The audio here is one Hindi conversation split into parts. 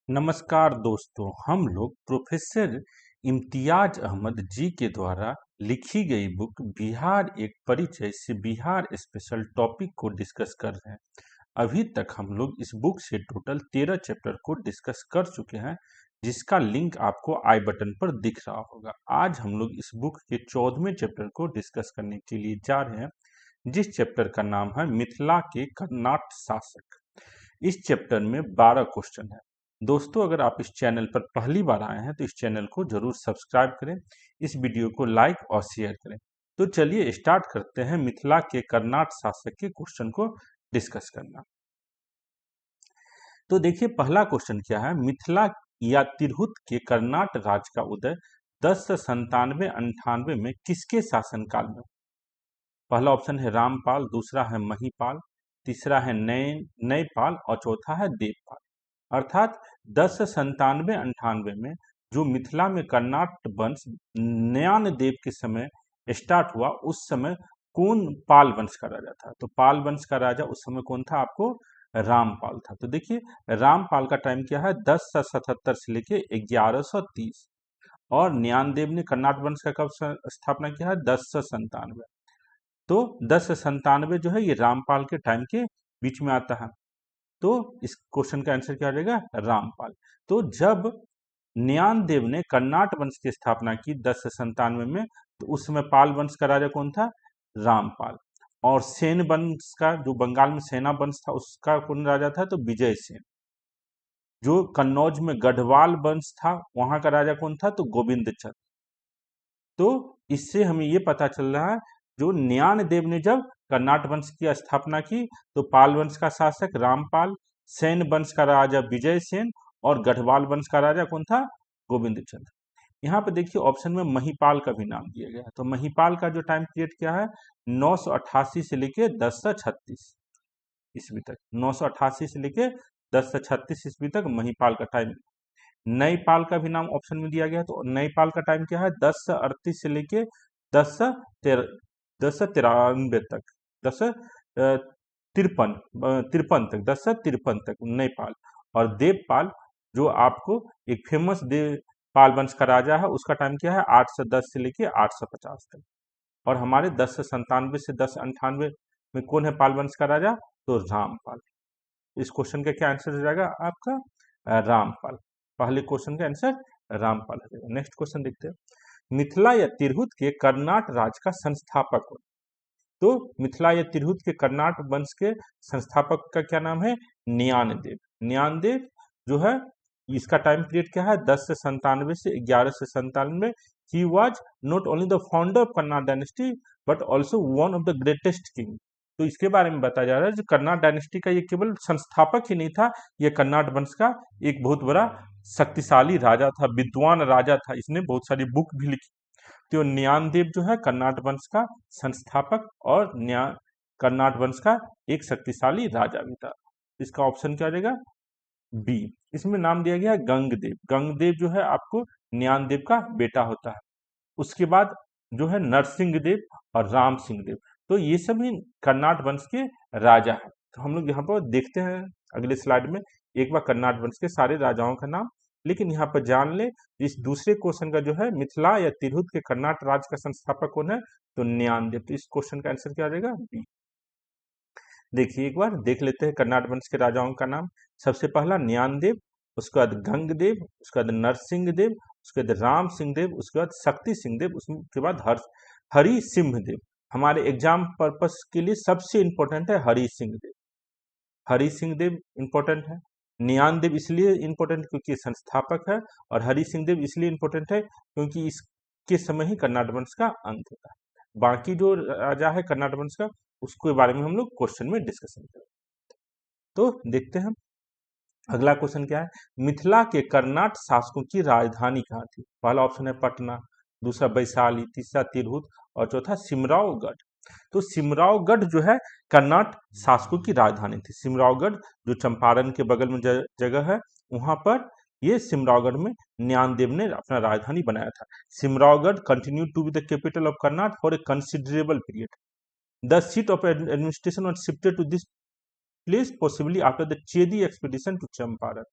नमस्कार दोस्तों, हम लोग प्रोफेसर इम्तियाज अहमद जी के द्वारा लिखी गई बुक बिहार एक परिचय से बिहार स्पेशल टॉपिक को डिस्कस कर रहे हैं। अभी तक हम लोग इस बुक से टोटल 13 चैप्टर को डिस्कस कर चुके हैं, जिसका लिंक आपको आई बटन पर दिख रहा होगा। आज हम लोग इस बुक के 14वें चैप्टर को डिस्कस करने के लिए जा रहे हैं, जिस चैप्टर का नाम है मिथिला के कर्नाट शासक। इस चैप्टर में 12 क्वेश्चन है। दोस्तों, अगर आप इस चैनल पर पहली बार आए हैं तो इस चैनल को जरूर सब्सक्राइब करें, इस वीडियो को लाइक और शेयर करें। तो चलिए स्टार्ट करते हैं मिथिला के कर्नाट शासक के क्वेश्चन को डिस्कस करना। तो देखिए, पहला क्वेश्चन क्या है। मिथिला या तिरहुत के कर्नाट राज का उदय 1097-98 में किसके शासनकाल में? पहला ऑप्शन है रामपाल, दूसरा है महीपाल, तीसरा है नयपाल और चौथा है देवपाल। अर्थात 1097-98 में जो मिथिला में कर्नाट वंश नयान देव के समय स्टार्ट हुआ, उस समय कौन पाल वंश का राजा था? तो पाल वंश का राजा उस समय कौन था? आपको रामपाल था। तो देखिए, रामपाल का टाइम क्या है? 1077 से लेके 1130। और नयान देव ने कर्नाट वंश का कब स्थापना किया है? 1097। तो 1097 जो है ये रामपाल के टाइम के बीच में आता है। तो इस क्वेश्चन का आंसर क्या हो जाएगा? रामपाल। तो जब नयान देव ने कर्नाट वंश की स्थापना की 1097 में, तो उस समय पाल वंश का राजा कौन था? रामपाल। और सेन वंश का, जो बंगाल में सेना वंश था, उसका कौन राजा था? तो विजय सेन। जो कन्नौज में गढ़वाल वंश था, वहां का राजा कौन था? तो गोविंद चंद्र। तो इससे हमें ये पता चल रहा है, जो नयान देव ने जब कर्नाट वंश की स्थापना की, तो पाल वंश का शासक रामपाल, सेन वंश का राजा विजय सेन और गढ़वाल वंश का राजा कौन था? गोविंद चंद्र। यहाँ पे देखिए, ऑप्शन में महीपाल का भी नाम दिया गया है। तो महीपाल का जो टाइम पीरियड क्या है? 988 से लेके 1036 ईस्वी तक। 988 से लेके 1036 ईस्वी तक महीपाल का टाइम। नयपाल का भी नाम ऑप्शन में दिया गया है। तो नयपाल का टाइम क्या है? 1038 से लेके 1093 तक, 1053 तक, 1053 तक नयपाल। और देवपाल, जो आपको एक फेमस देव पाल वंश का राजा है, उसका टाइम क्या है? 810 से लेके 850 तक। और हमारे 1097 से 1098 में कौन है पाल वंश का राजा? तो रामपाल। इस क्वेश्चन का क्या आंसर हो जाएगा आपका? रामपाल। पहले क्वेश्चन का आंसर रामपाल हो जाएगा। नेक्स्ट क्वेश्चन देखते हैं। मिथिला या तिरहुत के कर्नाट राज का संस्थापक कौन? तो मिथिला या तिरहुत के कर्नाट वंश के संस्थापक का क्या नाम है? न्यान देव। न्यान देव जो है, इसका टाइम पीरियड क्या है? 1097 से 1197। He was not only the founder of Karnat dynasty but also one of the greatest king. तो इसके बारे में बताया जा रहा है, जो कर्नाट डायनेस्टी का ये केवल संस्थापक ही नहीं था, ये कर्नाट वंश का एक बहुत बड़ा शक्तिशाली राजा था, विद्वान राजा था। इसने बहुत सारी बुक भी लिखी। तो न्यान देव जो है कर्नाट वंश का संस्थापक और कर्नाट वंश का एक शक्तिशाली राजा भी था। इसका ऑप्शन क्या हो जाएगा? बी। इसमें नाम दिया गया है गंगदेव। गंगदेव जो है आपको न्यान देव का बेटा होता है। उसके बाद जो है नरसिंह देव और राम सिंह देव। तो ये सभी कर्नाट वंश के राजा हैं। तो हम लोग यहाँ पर देखते हैं अगले स्लाइड में एक बार कर्नाट वंश के सारे राजाओं का नाम। लेकिन यहाँ पर जान ले, इस दूसरे क्वेश्चन का जो है मिथिला या तिरहुत के कर्नाट राज का संस्थापक कौन है? तो न्यान देव। तो इस क्वेश्चन का आंसर क्या आ जाएगा? बी। देखिए, एक बार देख लेते हैं कर्नाट वंश के राजाओं का नाम। सबसे पहला न्यान देव, उसके बाद गंगदेव, उसके बाद नरसिंह देव, उसके बाद राम सिंह देव, उसके बाद शक्ति सिंह देव, उसके बाद हरि सिंह देव। हमारे एग्जाम पर्पस के लिए सबसे इंपॉर्टेंट है हरि सिंह देव। हरि सिंह देव इंपॉर्टेंट है। न्यान देव इसलिए इंपॉर्टेंट क्योंकि ये संस्थापक है, और हरि सिंह देव इसलिए इंपॉर्टेंट है क्योंकि इसके समय ही कर्नाट वंश का अंत होता है। बाकी जो राजा है कर्नाट वंश का, उसके बारे में हम लोग क्वेश्चन में डिस्कशन करें। तो देखते हैं अगला क्वेश्चन क्या है। मिथिला के कर्नाट शासकों की राजधानी कहाँ थी? पहला ऑप्शन है पटना, दूसरा वैशाली, तीसरा तिरहुत और चौथा सिमरावगढ़। तो सिमरावगढ़ जो है कर्नाट शासकों की राजधानी थी। सिमरावगढ़ जो चंपारण के बगल में जगह है, वहां पर ये सिमरावगढ़ में न्यान देव ने अपना राजधानी बनाया था। Simraongarh continue to be the capital of Karnat for a considerable period. The seat of administration was shifted to this place possibly after the Chedi expedition to Champaran.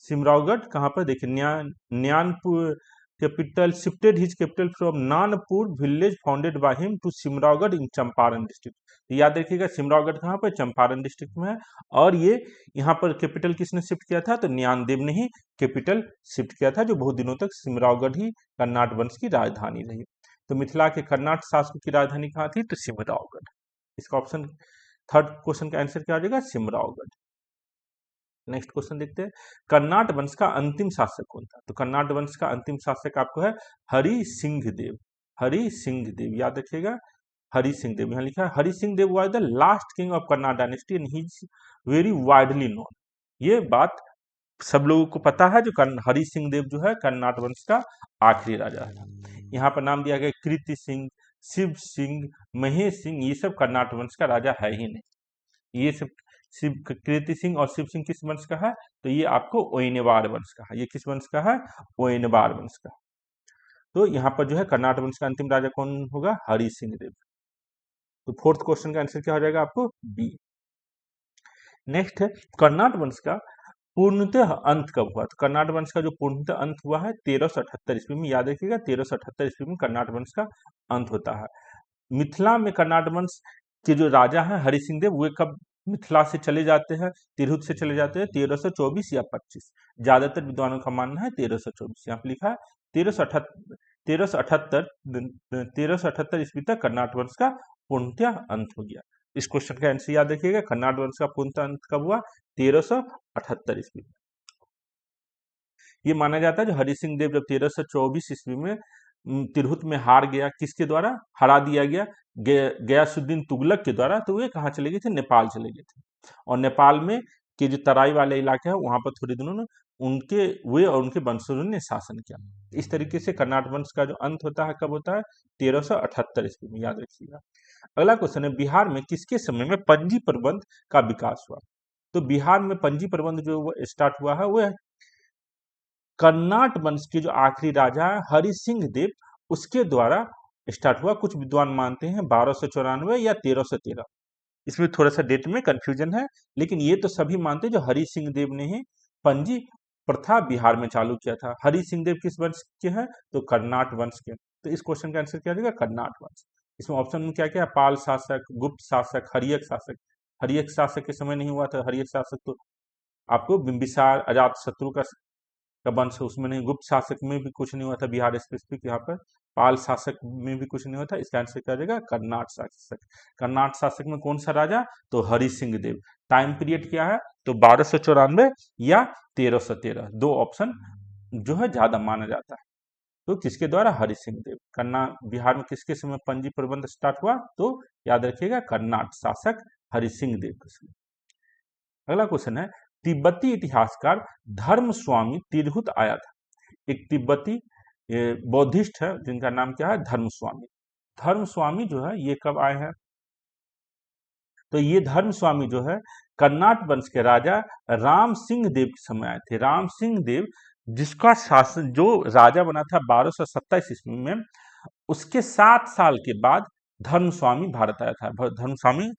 Simraongarh कहाँ पर देखिए, Nanyapur capital shifted his capital from Nanpur village founded by him to Simraongarh in Champaran district. तो याद रखिएगा सिमरावगढ़ कहाँ पर, चंपारण डिस्ट्रिक्ट में है। और ये यहाँ पर कैपिटल किसने शिफ्ट किया था, तो ज्ञानदेव ने ही कैपिटल शिफ्ट किया था, जो बहुत दिनों तक सिमरावगढ़ ही कर्नाट वंश की राजधानी रही। तो मिथिला के कर्नाट शासक की राजधानी कहाँ थी, तो सिमरावगढ़। इसका ऑप्शन थर्ड क्वेश्चन का आंसर क्या हो जाएगा, सिमरावगढ़। नेक्स्ट क्वेश्चन देखते हैं, कर्नाट वंश का अंतिम शासक कौन था। तो कर्नाट वंश का अंतिम शासक आपको है हरि सिंह देव। हरि सिंह देव याद रखिएगा, हरि सिंह देव। यहाँ लिखा है Hari Singh Dev was the last king of Karnat dynasty and he is very widely known. ये बात सब लोगों को पता है, जो हरि सिंह देव जो है कर्नाट वंश का आखिरी राजा है। यहाँ पर नाम दिया गया कृति सिंह, शिव सिंह, महेश सिंह, ये सब कर्नाट वंश का राजा है ही नहीं। ये सब शिव कृति सिंह और शिव सिंह किस वंश का है, तो ये आपको ओयनेवार वंश का है। ये किस वंश का है, ओयनेवार वंश का। तो यहाँ पर जो है कर्नाट वंश का अंतिम राजा कौन होगा, हरि सिंह देव। तो फोर्थ क्वेश्चन का आंसर क्या हो जाएगा आपको, बी। नेक्स्ट है कर्नाट वंश का पूर्णतः अंत कब हुआ। तो कर्नाट वंश का जो पूर्णतः अंत हुआ है 1378 ईस्वी में। याद रखिएगा 1378 ईस्वी में कर्नाट वंश का अंत होता है। मिथिला में कर्नाट वंश के जो राजा हैं हरि सिंह देव, वे कब मिथिला से चले जाते हैं, तिरहुत से चले जाते हैं 1324 या 25। ज्यादातर विद्वानों का मानना है 1324। यहाँ पर लिखा है 1378 ईस्वी तक कर्नाट वंश का पूर्णतः अंत हो गया। इस क्वेश्चन का आंसर याद रखिएगा, कर्नाट वंश का पूर्णतः अंत कब हुआ, 1378 ईस्वी। ये माना जाता है जो हरि सिंह देव जब 1324 ईस्वी में तिरहुत में हार गया, किसके द्वारा हरा दिया गया, गयासुद्दीन तुगलक के द्वारा, तो वे कहाँ चले गए थे, नेपाल चले गए थे। और नेपाल में के जो तराई वाले इलाके हैं वहां पर थोड़े दिनों ने उनके वे और उनके वंशजों ने शासन किया। इस तरीके से कर्नाट वंश का जो अंत होता है कब होता है, 1378 ईस्वी में। याद रखिएगा। अगला क्वेश्चन है, बिहार में किसके समय में पंजी प्रबंध का विकास हुआ। तो बिहार में पंजी प्रबंध जो स्टार्ट हुआ है वह कर्नाट वंश के जो आखिरी राजा है हरि सिंह देव, उसके द्वारा स्टार्ट हुआ। कुछ विद्वान मानते हैं 1294 या 1313। इसमें थोड़ा सा डेट में कंफ्यूजन है, लेकिन ये तो सभी मानते हैं जो हरि सिंह देव ने ही पंजी प्रथा बिहार में चालू किया था। हरि सिंह देव किस वंश के हैं, तो कर्नाट वंश के। तो इस क्वेश्चन का आंसर क्या होगा, कर्नाट वंश। इसमें ऑप्शन में क्या क्या है, पाल शासक, गुप्त शासक, हरियक शासक। हरियक शासक के समय नहीं हुआ था, हरियक शासक तो आपको बिंबिसार अजात शत्रु का वंश है, उसमें नहीं। गुप्त शासक में भी कुछ नहीं हुआ था बिहार स्पेसिफिक, यहाँ पर पाल शासक में भी कुछ नहीं हुआ था। इसका आंसर क्या जाएगा, कर्नाट शासक। कर्नाट शासक में कौन सा राजा, तो हरि सिंह देव। टाइम पीरियड क्या है, तो 1294 या 1313, दो ऑप्शन जो है ज्यादा माना जाता है। तो किसके द्वारा, हरि सिंह देव। बिहार में किसके समय पंजी प्रबंध स्टार्ट हुआ, तो याद रखिएगा कर्नाट शासक हरि सिंह देव के समय। अगला क्वेश्चन है, तिब्बती इतिहासकार धर्म स्वामी तिरहुत आया था। एक तिब्बती बौद्धिस्ट है जिनका नाम क्या है, धर्म स्वामी। धर्म स्वामी जो है ये कब आए हैं, तो ये धर्म स्वामी जो है कर्नाट वंश के राजा राम सिंह देव के समय आए थे। राम सिंह देव जिसका शासन, जो राजा बना था 1227 ईस्वी में, उसके 7 साल के बाद धर्म स्वामी भारत आया था। धर्म स्वामी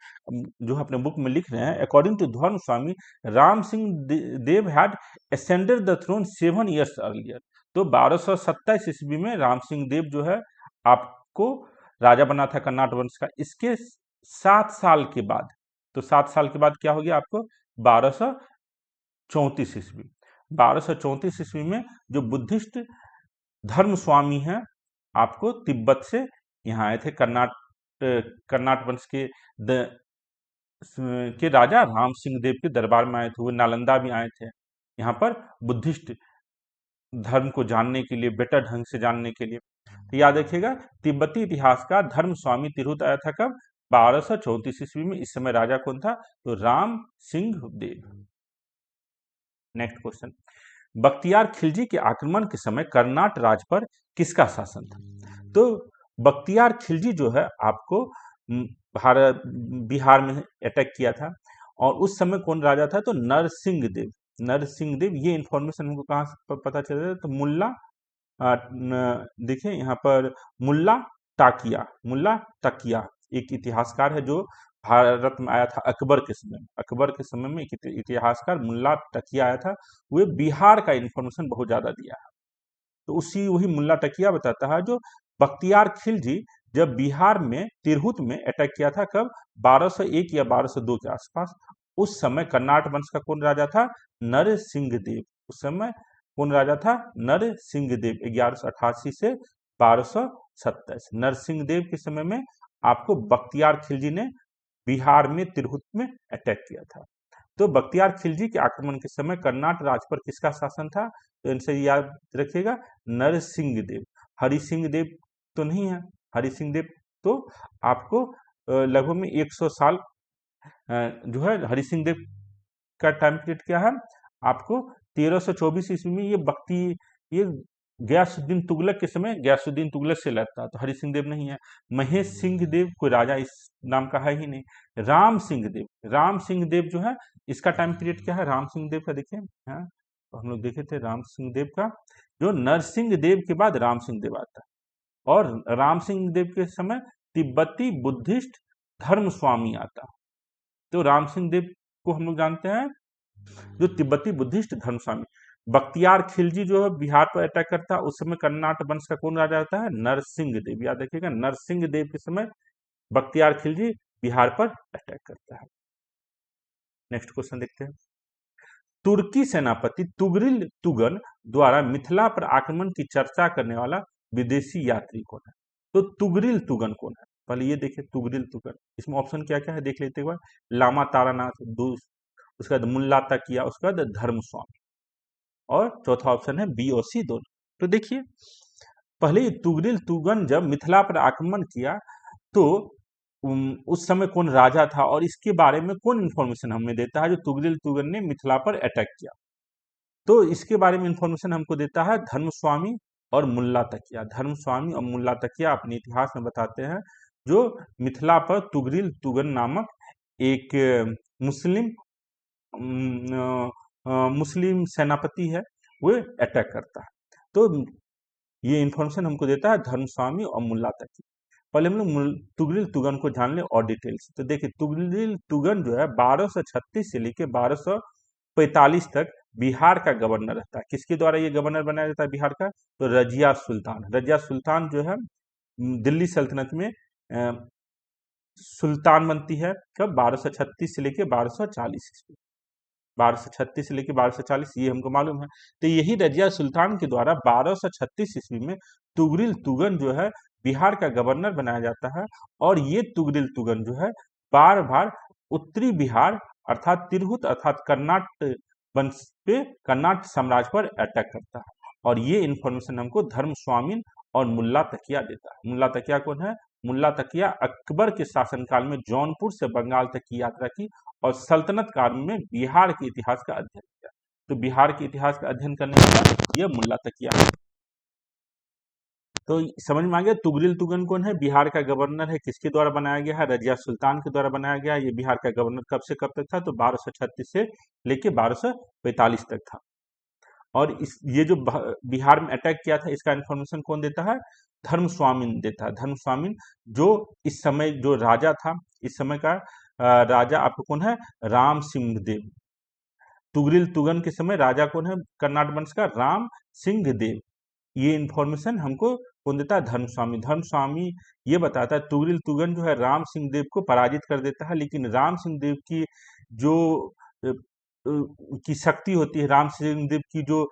जो अपने बुक में लिख रहे हैं, according to Dharma Swami Ram Singh Dev had ascended the throne 7 years earlier. तो 1227 ईस्वी में राम सिंह देव जो है आपको राजा बना था कर्नाट वंश का। इसके 7 साल के बाद, तो 7 साल के बाद क्या हो गया आपको, 1234 ईस्वी। 1234 ईस्वी में जो बुद्धिस्ट धर्म स्वामी हैं आपको तिब्बत से यहाँ आए थे। कर्नाट वंश के राजा राम सिंह देव के दरबार में आए थे। वो नालंदा भी आए थे यहाँ पर बुद्धिस्ट धर्म को जानने के लिए, बेटर ढंग से जानने के लिए। तो याद रखिएगा, तिब्बती इतिहास का धर्म स्वामी तिरहुत आया था कब, 1234 ईस्वी में। इस समय राजा कौन था, तो राम सिंह देव। नेक्स्ट क्वेश्चन, बख्तियार खिलजी के आक्रमण के समय कर्नाट राज पर किसका शासन था। तो बख्तियार खिलजी जो है आपको बिहार में अटैक किया था, और उस समय कौन राजा था, तो नरसिंह देव। नरसिंह देव, ये इंफॉर्मेशन हमको कहाँ से पता चल रहा है, तो मुल्ला, देखिए यहाँ पर मुल्ला टाकिया एक इतिहासकार है जो भारत में आया था अकबर के समय में। अकबर के समय में एक इतिहासकार मुल्ला तकिया आया था, वो बिहार का इंफॉर्मेशन बहुत ज्यादा दिया है। तो उसी वही मुल्ला तकिया बताता है जो बख्तियार खिलजी जब बिहार में तिरहुत में अटैक किया था, कब 1201 या 1202 के आसपास, उस समय कर्नाट वंश का कौन राजा था? नरसिंह देव। उस समय कौन राजा था? नरसिंह देव, 1188 से 1227। नरसिंह देव के समय में आपको बख्तियार खिलजी ने बिहार में तिरहुत में अटैक किया था। तो बख्तियार खिलजी के आक्रमण के समय कर्नाट राज पर किसका शासन था? तो इनसे याद रखिएगा, नरसिंह देव। हरि सिंह देव तो नहीं है। हरि सिंह देव तो आपको लगभग में 100 साल जो है हरि सिंह देव का टाइम पीरियड क्या है आपको 1324 ईस्वी में। ये गयासुद्दीन तुगलक के समय गयासुद्दीन तुगलक से लड़ता, तो हरि सिंह देव नहीं है। महेश सिंह देव कोई राजा इस नाम का है ही नहीं। राम सिंह देव जो है, इसका टाइम पीरियड क्या है राम सिंह देव का? देखिए, हाँ, तो हम लोग देखे थे राम सिंह देव का, जो नरसिंह देव के बाद राम सिंह देव आता है। और राम सिंह देव के समय तिब्बती बुद्धिस्ट धर्म स्वामी आता। तो राम सिंह देव को हम लोग जानते हैं जो तिब्बती बुद्धिस्ट धर्म स्वामी। बख्तियार खिलजी जो है बिहार पर अटैक करता है, उस समय कर्नाट वंश का कौन राजा रहता है? नरसिंह देव। याद रखिएगा, नरसिंह देव के समय बख्तियार खिलजी बिहार पर अटैक करता है। नेक्स्ट क्वेश्चन देखते हैं। तुर्की सेनापति तुगरिल तुगन द्वारा मिथिला पर आक्रमण की चर्चा करने वाला विदेशी यात्री कौन है? तो तुगरिल तुगन कौन है? पहले ये देखिए, तुगरिल तुगन, इसमें ऑप्शन क्या क्या है देख लेते हैं। लामा तारानाथ, उसके बाद मुल्ला तकिया, उसके बाद धर्मस्वामी, और चौथा ऑप्शन है बीओसी दोनों। तो देखिए, पहले तुगरिल तुगन जब मिथिला पर आक्रमण किया तो उस समय कौन राजा था और इसके बारे में कौन इंफॉर्मेशन हमें देता है? जो तुगरिल तुगन ने मिथिला पर अटैक किया, तो इसके बारे में इंफॉर्मेशन हमको देता है धर्मस्वामी और मुल्ला तकिया। धर्मस्वामी और मुल्ला तकिया अपने इतिहास में बताते हैं जो मिथिला पर तुगरिल तुगन नामक एक मुस्लिम मुस्लिम सेनापति है, वो अटैक करता है। तो ये इंफॉर्मेशन हमको देता है धर्मस्वामी और मुल्ला तकिया। पहले हम लोग तुगरिल तुगन को जान ले और डिटेल से। तो देखिए, तुगरिल तुगन जो है 1236 से लेके 1245 तक बिहार का गवर्नर रहता है। किसके द्वारा ये गवर्नर बनाया जाता है बिहार का? तो रजिया सुल्तान। रजिया सुल्तान जो है दिल्ली सल्तनत में सुल्तान बनती है कब? 1236 से लेके 1240 ईस्वी। 1236 से लेके 1240 ये हमको मालूम है। तो यही रजिया सुल्तान के द्वारा 1236 ईस्वी में तुगरिल तुगन जो है बिहार का गवर्नर बनाया जाता है। और ये तुगरिल तुगन जो है बार बार उत्तरी बिहार अर्थात तिरहुत अर्थात कर्नाट वंश पे, कर्नाट साम्राज्य पर अटैक करता है। और ये इंफॉर्मेशन हमको धर्मस्वामी और मुल्ला तकिया देता है। मुल्ला तकिया कौन है? मुल्ला तकिया अकबर के शासनकाल में जौनपुर से बंगाल तक की यात्रा की और सल्तनत काल में बिहार के इतिहास का अध्ययन किया। तो बिहार के इतिहास का अध्ययन करने वाला यह मुल्ला तकिया है। तो समझ में आ गया तुगरिल तुगन कौन है? बिहार का गवर्नर है। किसके द्वारा बनाया गया है? रजिया सुल्तान के द्वारा बनाया गया। ये बिहार का गवर्नर कब से कब तक था? तो 1236 से लेके 1245 तक था। और ये जो बिहार में अटैक किया था, इसका इंफॉर्मेशन कौन देता है? धर्मस्वामी देता है। धर्मस्वामी जो इस समय जो राजा था, इस समय का राजा आपको कौन है? राम सिंह देव। तुगरिल तुगन के समय राजा कौन है कर्नाट वंश का? राम सिंह देव। ये इंफॉर्मेशन हमको कौन देता है? धर्मस्वामी। धर्मस्वामी ये बताता है तुगरिल तुगन जो है राम सिंह देव को पराजित कर देता है, लेकिन राम सिंह देव की जो की शक्ति होती है, राम सिंह देव की जो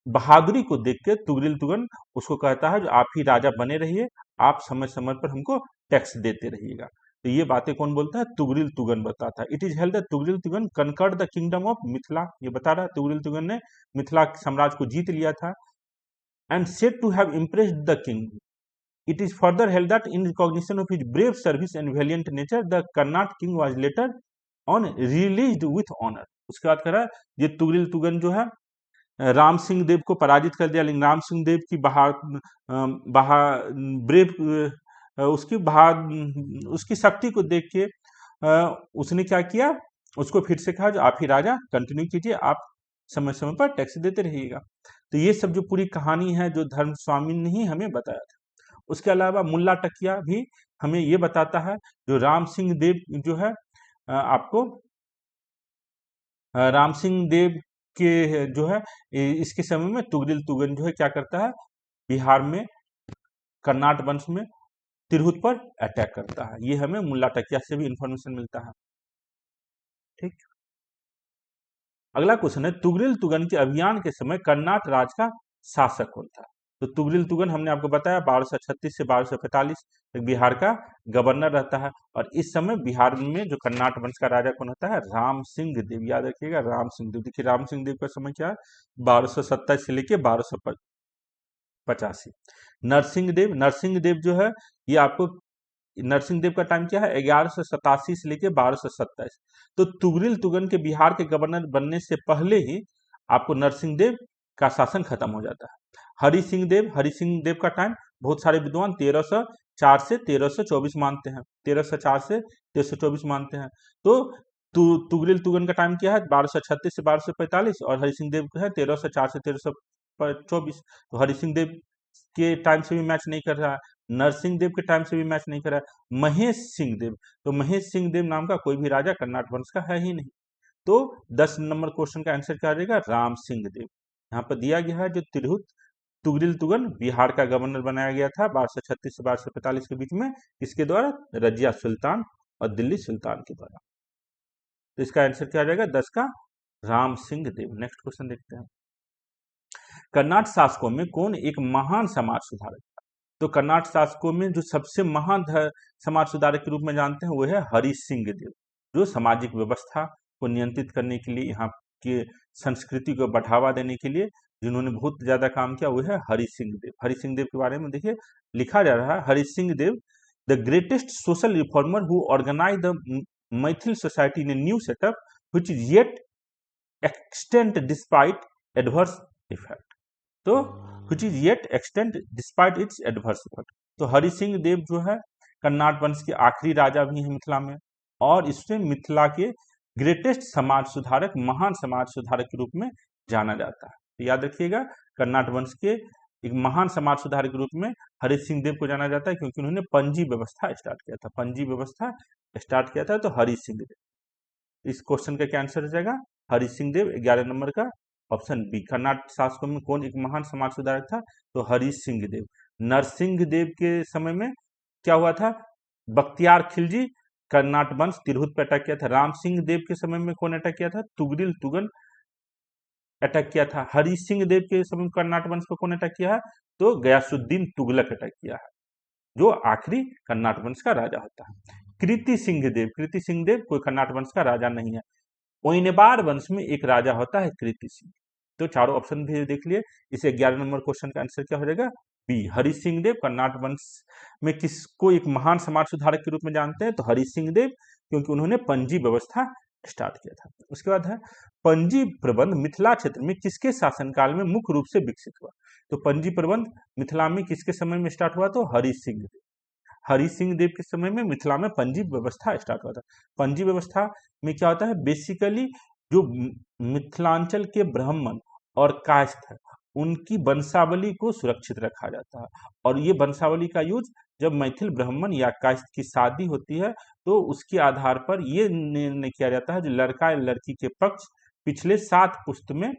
बहादुरी को देख के तुगरिल तुगन उसको कहता है जो आप ही राजा बने रहिए, आप समय समय पर हमको टैक्स देते रहिएगा। तो ये बातें कौन बोलता है? तुगरिल तुगन बताता है। It is held that Tughril Tughan conquered the kingdom of Mithila. ये बता रहा है तुगरिल तुगन ने मिथिला साम्राज्य को जीत लिया था। and said to have impressed the king. It is further held that in recognition of his brave service and valiant nature, the Karnat king was later on released with honor. उसके बाद कह रहा है ये तुगरिल तुगन जो है राम सिंह देव को पराजित कर दिया, लेकिन राम सिंह देव की उसकी शक्ति को देख के उसने क्या किया? उसको फिर से कहा जो आप ही राजा कंटिन्यू कीजिए, आप समय समय पर टैक्स देते रहिएगा। तो ये सब जो पूरी कहानी है जो धर्मस्वामी ने ही हमें बताया था। उसके अलावा मुल्ला तकिया भी हमें ये बताता है जो राम सिंह देव जो है आपको राम सिंह देव के जो है इसके समय में तुगरिल तुगन जो है क्या करता है, बिहार में कर्नाट वंश में तिरहुत पर अटैक करता है। ये हमें मुल्ला टकिया से भी इंफॉर्मेशन मिलता है। ठीक, अगला क्वेश्चन है तुगरिल तुगन के अभियान के समय कर्नाट राज का शासक कौन था? तो तुगरिल तुगन हमने आपको बताया 1236 से 1245 तक बिहार का गवर्नर रहता है, और इस समय बिहार में जो कर्नाट वंश का राजा कौन होता है, राम सिंह देव। याद रखिएगा राम सिंह देव। देखिए राम सिंह देव का समय क्या है, 1227 से लेके 1285। नरसिंह देव, नरसिंह देव जो है ये आपको, नरसिंह देव का टाइम क्या है, 1187 से लेके 1227। तो तुगरिल तुगन के बिहार के गवर्नर बनने से पहले ही आपको नरसिंह देव का शासन खत्म हो जाता है। हरि सिंह देव, हरि सिंह देव का टाइम बहुत सारे विद्वान 1304 से 1324 मानते हैं, 1304 से 1324 मानते हैं। तो तुगरिल तुगन का टाइम क्या है, 1236 से 1245, और हरि सिंह देव का है 1304 से 1324। तो हरि सिंह देव के टाइम से भी मैच नहीं कर रहा है, नरसिंह देव के टाइम से भी मैच नहीं कर रहा है। महेश सिंह देव, तो महेश सिंह देव नाम का कोई भी राजा कर्नाट वंश का है ही नहीं। तो 10 नंबर क्वेश्चन का आंसर क्या आ जाएगा, राम सिंह देव। यहाँ पर दिया गया है जो तिरहुत तुगरिल तुगन बिहार का गवर्नर बनाया गया था 1236 से 1245 के बीच में, इसके द्वारा रजिया सुल्तान और दिल्ली सुल्तान के द्वारा। तो इसका आंसर क्या आ जाएगा 10 का, राम सिंह देव। नेक्स्ट क्वेश्चन देखते हैं, कर्नाट शासकों में कौन एक महान समाज सुधारक था? तो कर्नाट शासकों में जो सबसे महान समाज सुधारक के रूप में जानते हैं वो है हरि सिंह देव, जो सामाजिक व्यवस्था को नियंत्रित करने के लिए, यहाँ के संस्कृति को बढ़ावा देने के लिए जिन्होंने बहुत ज्यादा काम किया वो है हरि सिंह देव। हरि सिंह देव के बारे में देखिए लिखा जा रहा है, Hari Singh Dev the greatest social reformer who organize the Maithil society in a new setup which is yet extant despite adverse effect. तो which is yet extant despite its adverse effect। तो हरि सिंह देव जो है कर्नाट वंश के आखिरी राजा भी हैं मिथिला में, और इससे मिथिला के ग्रेटेस्ट समाज सुधारक, महान समाज सुधारक के रूप में जाना जाता है। तो याद रखिएगा कर्नाट वंश के एक महान समाज सुधारक के रूप में हरि सिंह देव को जाना जाता है, क्योंकि उन्होंने पंजी व्यवस्था स्टार्ट किया था, पंजी व्यवस्था स्टार्ट किया था। तो हरि सिंह देव, इस क्वेश्चन का क्या आंसर हो जाएगा, हरि सिंह देव 11 नंबर का ऑप्शन बी। कर्नाट शासकों में कौन एक महान समाज सुधारक था, तो हरि सिंह देव। नरसिंह देव के समय में क्या हुआ था, बख्तियार खिलजी कर्नाट वंश तिरहुत पर अटैक किया था। राम सिंह देव के समय में कौन अटैक किया था, तुगरिल तुगन अटैक किया था। हरि सिंह देव के समय में कर्नाट वंश को कौन अटैक किया है, तो गयासुद्दीन तुगलक अटैक किया है, जो आखिरी कर्नाट वंश का राजा होता है। कृति सिंह देव, कृति सिंह देव कोई कर्नाट वंश का राजा नहीं है। ओइनबार वंश में एक राजा होता है कृति सिंह। तो चारों ऑप्शन भी देख लिए। इसे 11 नंबर क्वेश्चन का आंसर क्या हो जाएगा, बी। हरि सिंह देव कर्नाट वंश में किसको एक महान समाज सुधारक के रूप में जानते हैं, तो हरि सिंह देव, क्योंकि उन्होंने पंजी व्यवस्था स्टार्ट किया था। उसके बाद है पंजी प्रबंध मिथिला क्षेत्र में किसके शासनकाल में मुख्य रूप से विकसित हुआ? तो पंजी प्रबंध मिथिला में किसके समय में स्टार्ट हुआ, तो हरि सिंह देव। हरि सिंह देव के समय में मिथिला में पंजी व्यवस्था स्टार्ट हुआ था। पंजी व्यवस्था में क्या होता है, बेसिकली जो मिथिलांचल के ब्राह्मण और कायस्थ है उनकी वंशावली को सुरक्षित रखा जाता है, और ये वंशावली का यूज जब मैथिल ब्राह्मण या कायस्थ की शादी होती है तो उसके आधार पर ये निर्णय किया जाता है जो लड़का या लड़की के पक्ष पिछले 7 पुश्त में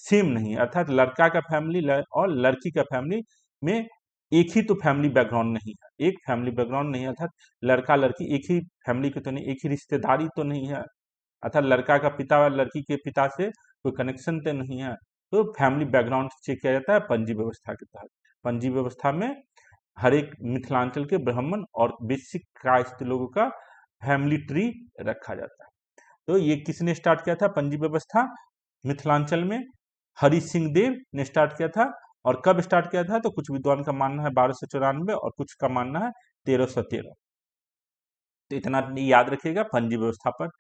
सेम नहीं है, अर्थात लड़का का फैमिली और लड़की का फैमिली में एक ही तो फैमिली बैकग्राउंड नहीं है, एक फैमिली बैकग्राउंड नहीं है, अर्थात लड़का लड़की एक ही फैमिली के तो नहीं, एक ही रिश्तेदारी तो नहीं है, अर्थात लड़का का पिता और लड़की के पिता से कोई कनेक्शन तो नहीं है। तो फैमिली बैकग्राउंड चेक किया जाता है पंजी व्यवस्था के तहत। पंजी व्यवस्था में हर एक मिथिलांचल के ब्राह्मण और बेसिक कास्ट लोगों का फैमिली ट्री रखा जाता है। तो ये किसने स्टार्ट किया था पंजी व्यवस्था, मिथिलांचल में हरि सिंह देव ने स्टार्ट किया था। और कब स्टार्ट किया था, तो कुछ विद्वान का मानना है 1294 और कुछ का मानना है 1313। तो इतना याद रखिएगा पंजी व्यवस्था पर।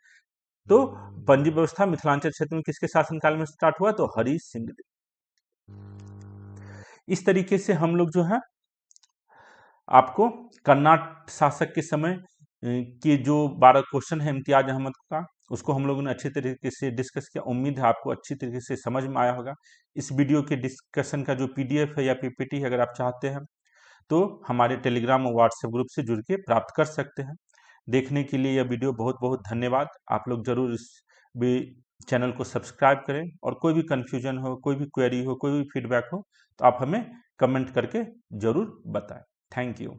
तो पंजी व्यवस्था मिथिलांचल क्षेत्र में किसके शासनकाल में स्टार्ट हुआ, तो हरि सिंह देव। इस तरीके से हम लोग जो है आपको कर्नाट शासक के समय के जो 12 क्वेश्चन है इम्तियाज अहमद का, उसको हम लोगों ने अच्छी तरीके से डिस्कस किया। उम्मीद है आपको अच्छी तरीके से समझ में आया होगा। इस वीडियो के डिस्कशन का जो PDF है या PPT है, अगर आप चाहते हैं तो हमारे टेलीग्राम और व्हाट्सएप ग्रुप से जुड़ के प्राप्त कर सकते हैं। देखने के लिए यह वीडियो बहुत बहुत धन्यवाद। आप लोग जरूर इस भी चैनल को सब्सक्राइब करें, और कोई भी कन्फ्यूजन हो, कोई भी क्वेरी हो, कोई भी फीडबैक हो तो आप हमें कमेंट करके जरूर बताएं। Thank you.